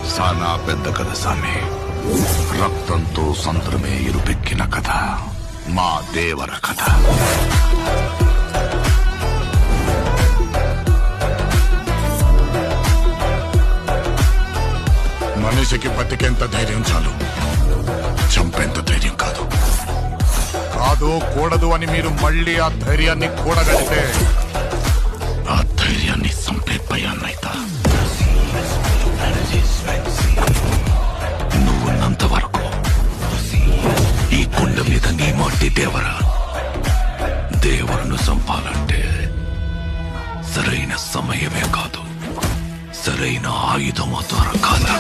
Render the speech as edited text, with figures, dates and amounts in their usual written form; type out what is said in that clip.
సానా పెద్ద కథ సామి. రక్తంతో సంద్రమే ఇరుపెక్కిన కథ మా దేవర కథ. మనిషికి బతికేంత ధైర్యం చాలు, చంపేంత ధైర్యం కాదు. కాదు కూడదు అని మీరు మళ్ళీ ఆ ధైర్యాన్ని కూడగలిగితే ఆ ధైర్యాన్ని చంపే భయాన్నైతా. నువ్వున్నంత వరకు ఈ కొండ మీద నీ మట్టి దేవరా. దేవరను చంపాలంటే సరైన సమయమే కాదు, సరైన ఆయుధము దొరకాలి.